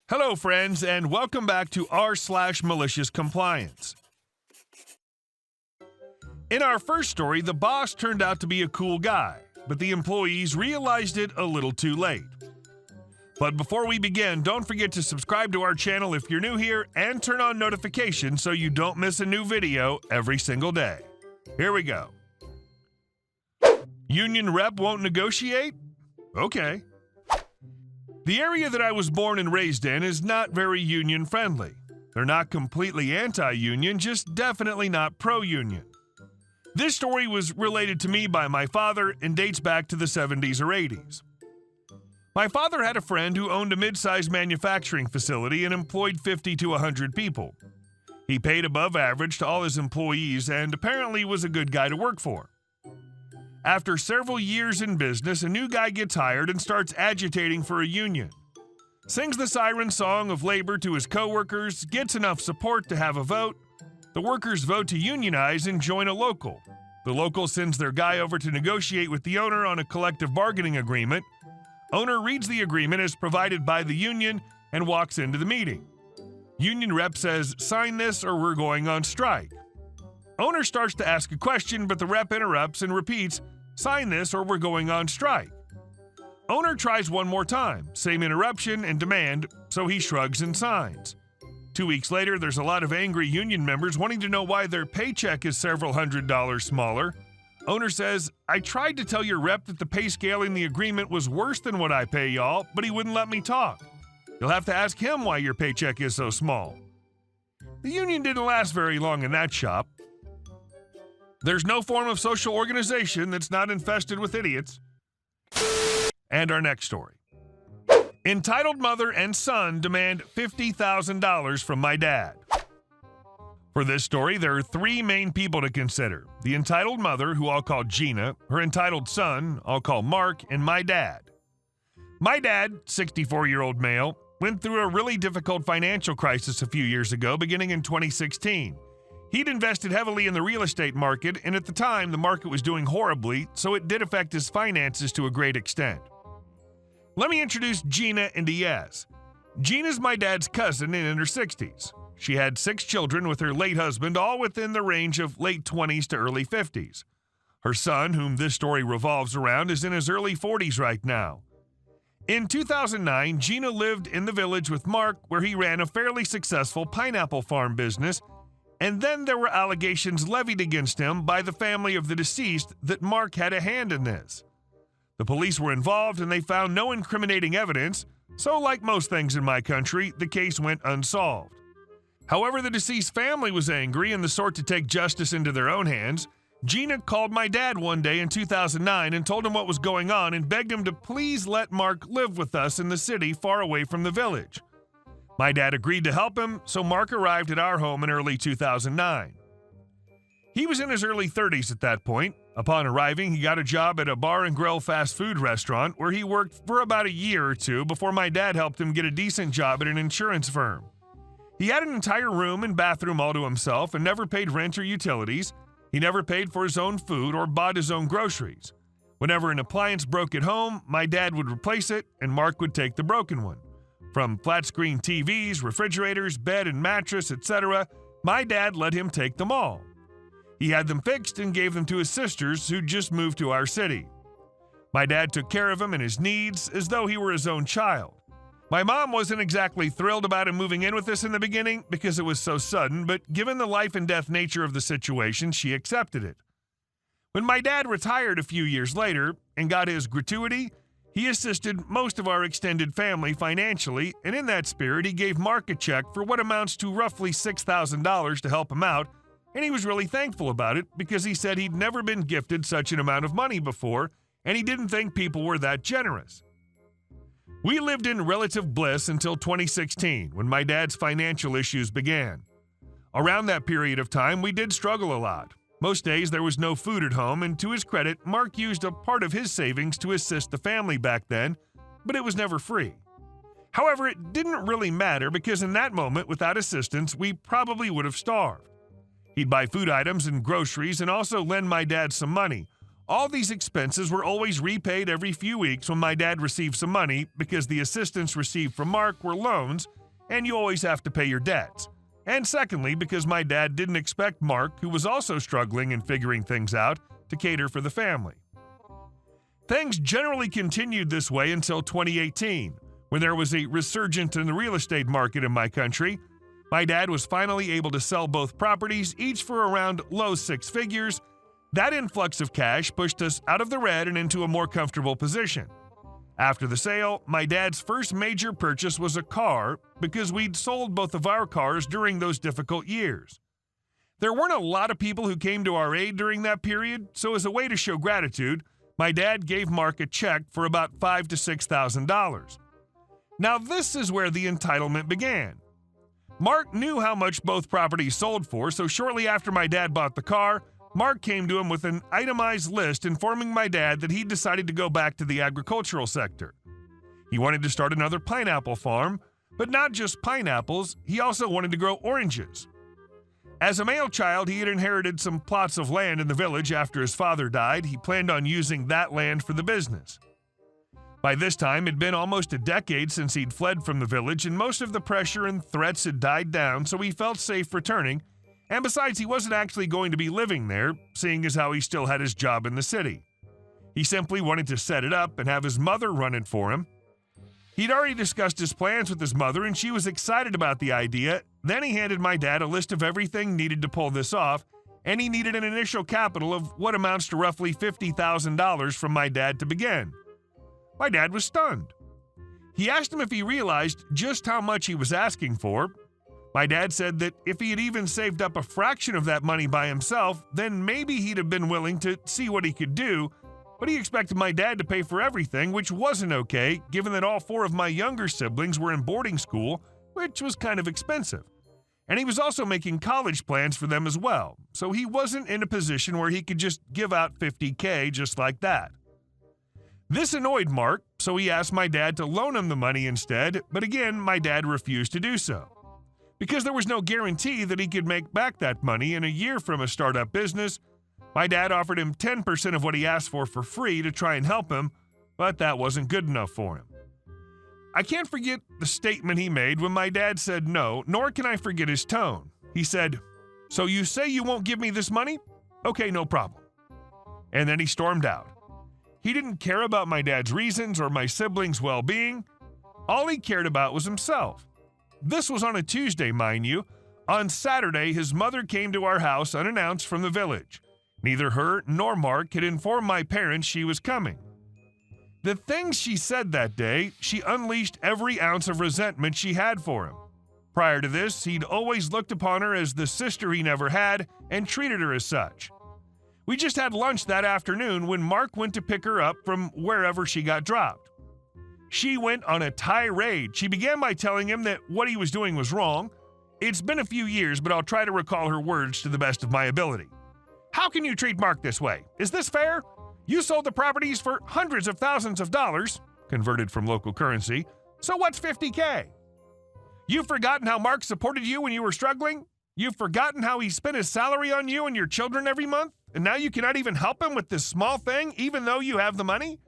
Hello, friends, and welcome back to r/MaliciousCompliance. In our first story, the boss turned out to be a cool guy, but the employees realized it a little too late. But before we begin, don't forget to subscribe to our channel if you're new here and turn on notifications so you don't miss a new video every single day. Here we go. Union rep won't negotiate? Okay. The area that I was born and raised in is not very union-friendly. They're not completely anti-union, just definitely not pro-union. This story was related to me by my father and dates back to the 70s or 80s. My father had a friend who owned a mid-sized manufacturing facility and employed 50 to 100 people. He paid above average to all his employees and apparently was a good guy to work for. After several years in business, a new guy gets hired and starts agitating for a union. Sings the siren song of labor to his coworkers, gets enough support to have a vote. The workers vote to unionize and join a local. The local sends their guy over to negotiate with the owner on a collective bargaining agreement. Owner reads the agreement as provided by the union and walks into the meeting. Union rep says, "Sign this or we're going on strike." Owner starts to ask a question, but the rep interrupts and repeats, "Sign this or we're going on strike." Owner tries one more time, same interruption and demand, so he shrugs and signs. 2 weeks later, there's a lot of angry union members wanting to know why their paycheck is several $100s smaller. Owner says, "I tried to tell your rep that the pay scale in the agreement was worse than what I pay y'all, but he wouldn't let me talk. You'll have to ask him why your paycheck is so small." The union didn't last very long in that shop. There's no form of social organization that's not infested with idiots. And our next story. Entitled mother and son demand $50,000 from my dad. For this story, there are three main people to consider. The entitled mother, who I'll call Gina, her entitled son, I'll call Mark, and my dad. My dad, 64-year-old male, went through a really difficult financial crisis a few years ago, beginning in 2016. He'd invested heavily in the real estate market, and at the time, the market was doing horribly, so it did affect his finances to a great extent. Let me introduce Gina and Diaz. Gina's my dad's cousin and in her 60s. She had 6 children with her late husband, all within the range of late 20s to early 50s. Her son, whom this story revolves around, is in his early 40s right now. In 2009, Gina lived in the village with Mark, where he ran a fairly successful pineapple farm business, and then there were allegations levied against him by the family of the deceased that Mark had a hand in this. The police were involved and they found no incriminating evidence, so like most things in my country, the case went unsolved. However, the deceased family was angry and the sort to take justice into their own hands. Gina called my dad one day in 2009 and told him what was going on and begged him to please let Mark live with us in the city far away from the village. My dad agreed to help him, so Mark arrived at our home in early 2009. He was in his early 30s at that point. Upon arriving, he got a job at a bar and grill fast food restaurant where he worked for about a year or two before my dad helped him get a decent job at an insurance firm. He had an entire room and bathroom all to himself and never paid rent or utilities. He never paid for his own food or bought his own groceries. Whenever an appliance broke at home, my dad would replace it and Mark would take the broken one. From flat-screen TVs, refrigerators, bed and mattress, etc., my dad let him take them all. He had them fixed and gave them to his sisters who just moved to our city. My dad took care of him and his needs as though he were his own child. My mom wasn't exactly thrilled about him moving in with us in the beginning because it was so sudden, but given the life and death nature of the situation, she accepted it. When my dad retired a few years later and got his gratuity, he assisted most of our extended family financially, and in that spirit, he gave Mark a check for what amounts to roughly $6,000 to help him out, and he was really thankful about it because he said he'd never been gifted such an amount of money before, and he didn't think people were that generous. We lived in relative bliss until 2016, when my dad's financial issues began. Around that period of time, we did struggle a lot. Most days there was no food at home, and to his credit, Mark used a part of his savings to assist the family back then, but it was never free. However, it didn't really matter because in that moment, without assistance, we probably would have starved. He'd buy food items and groceries and also lend my dad some money, All these expenses were always repaid every few weeks when my dad received some money because the assistance received from Mark were loans, and you always have to pay your debts. And secondly, because my dad didn't expect Mark, who was also struggling and figuring things out, to cater for the family. Things generally continued this way until 2018, when there was a resurgence in the real estate market in my country. My dad was finally able to sell both properties, each for around low six figures. That influx of cash pushed us out of the red and into a more comfortable position. After the sale, my dad's first major purchase was a car because we'd sold both of our cars during those difficult years. There weren't a lot of people who came to our aid during that period, so as a way to show gratitude, my dad gave Mark a check for about $5,000 to $6,000. Now this is where the entitlement began. Mark knew how much both properties sold for, so shortly after my dad bought the car, Mark came to him with an itemized list informing my dad that he decided to go back to the agricultural sector. He wanted to start another pineapple farm, but not just pineapples, he also wanted to grow oranges. As a male child, he had inherited some plots of land in the village after his father died. He planned on using that land for the business. By this time, it had been almost a decade since he'd fled from the village, and most of the pressure and threats had died down, so he felt safe returning. And besides, he wasn't actually going to be living there, seeing as how he still had his job in the city. He simply wanted to set it up and have his mother run it for him. He'd already discussed his plans with his mother, and she was excited about the idea. Then he handed my dad a list of everything needed to pull this off, and he needed an initial capital of what amounts to roughly $50,000 from my dad to begin. My dad was stunned. He asked him if he realized just how much he was asking for. My dad said that if he had even saved up a fraction of that money by himself, then maybe he'd have been willing to see what he could do, but he expected my dad to pay for everything, which wasn't okay, given that all four of my younger siblings were in boarding school, which was kind of expensive. And he was also making college plans for them as well, so he wasn't in a position where he could just give out $50K just like that. This annoyed Mark, so he asked my dad to loan him the money instead, but again, my dad refused to do so. Because there was no guarantee that he could make back that money in a year from a startup business, my dad offered him 10% of what he asked for free to try and help him, but that wasn't good enough for him. I can't forget the statement he made when my dad said no, nor can I forget his tone. He said, "So you say you won't give me this money? Okay, no problem." And then he stormed out. He didn't care about my dad's reasons or my siblings' well-being. All he cared about was himself. This was on a Tuesday, mind you. On Saturday, his mother came to our house unannounced from the village. Neither her nor Mark had informed my parents she was coming. The things she said that day, she unleashed every ounce of resentment she had for him. Prior to this, he'd always looked upon her as the sister he never had and treated her as such. We just had lunch that afternoon when Mark went to pick her up from wherever she got dropped. She went on a tirade. She began by telling him that what he was doing was wrong. It's been a few years, but I'll try to recall her words to the best of my ability. "How can you treat Mark this way? Is this fair? You sold the properties for hundreds of thousands of dollars, converted from local currency, so what's $50K? You've forgotten how Mark supported you when you were struggling? You've forgotten how he spent his salary on you and your children every month? And now you cannot even help him with this small thing, even though you have the money?"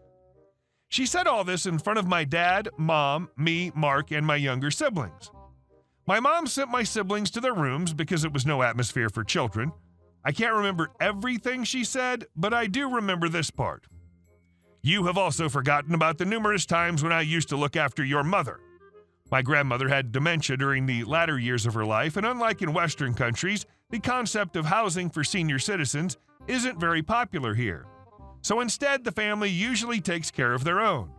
She said all this in front of my dad, mom, me, Mark, and my younger siblings. My mom sent my siblings to their rooms because it was no atmosphere for children. I can't remember everything she said, but I do remember this part. "You have also forgotten about the numerous times when I used to look after your mother." My grandmother had dementia during the latter years of her life, and unlike in Western countries, the concept of housing for senior citizens isn't very popular here. So instead, the family usually takes care of their own.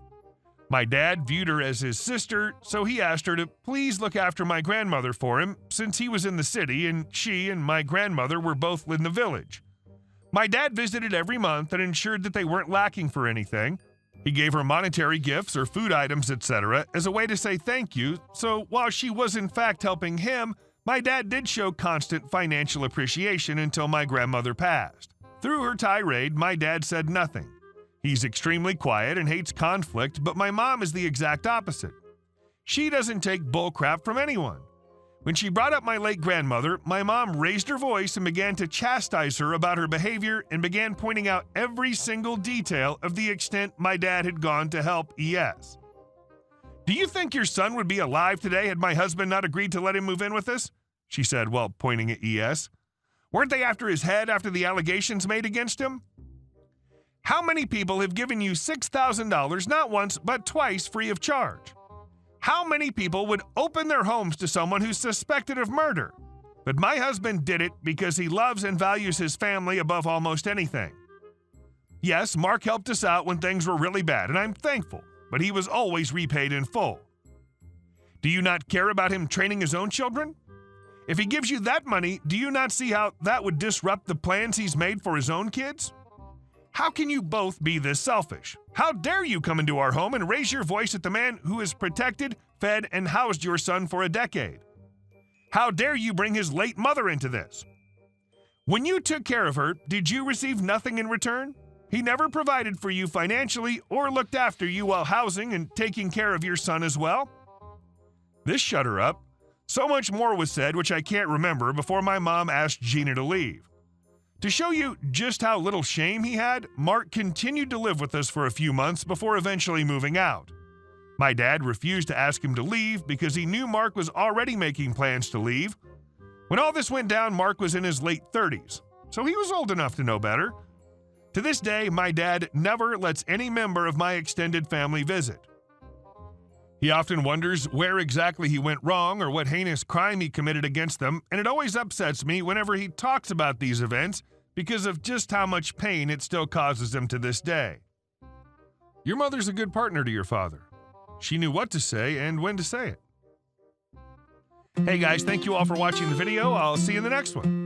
My dad viewed her as his sister, so he asked her to please look after my grandmother for him since he was in the city and she and my grandmother were both in the village. My dad visited every month and ensured that they weren't lacking for anything. He gave her monetary gifts or food items, etc., as a way to say thank you, so while she was in fact helping him, my dad did show constant financial appreciation until my grandmother passed. Through her tirade, my dad said nothing. He's extremely quiet and hates conflict, but my mom is the exact opposite. She doesn't take bullcrap from anyone. When she brought up my late grandmother, my mom raised her voice and began to chastise her about her behavior and began pointing out every single detail of the extent my dad had gone to help ES. "Do you think your son would be alive today had my husband not agreed to let him move in with us?" she said while pointing at ES. "Weren't they after his head after the allegations made against him? How many people have given you $6,000 not once but twice free of charge? How many people would open their homes to someone who's suspected of murder? But my husband did it because he loves and values his family above almost anything. Yes, Mark helped us out when things were really bad, and I'm thankful, but he was always repaid in full. Do you not care about him training his own children? If he gives you that money, do you not see how that would disrupt the plans he's made for his own kids? How can you both be this selfish? How dare you come into our home and raise your voice at the man who has protected, fed, and housed your son for a decade? How dare you bring his late mother into this? When you took care of her, did you receive nothing in return? He never provided for you financially or looked after you while housing and taking care of your son as well." This shut her up. So much more was said which I can't remember before my mom asked Gina to leave. To show you just how little shame he had, Mark continued to live with us for a few months before eventually moving out. My dad refused to ask him to leave because he knew Mark was already making plans to leave. When all this went down, Mark was in his late 30s, so he was old enough to know better. To this day, my dad never lets any member of my extended family visit. He often wonders where exactly he went wrong or what heinous crime he committed against them, and it always upsets me whenever he talks about these events because of just how much pain it still causes him to this day. Your mother's a good partner to your father. She knew what to say and when to say it. Hey guys, thank you all for watching the video. I'll see you in the next one.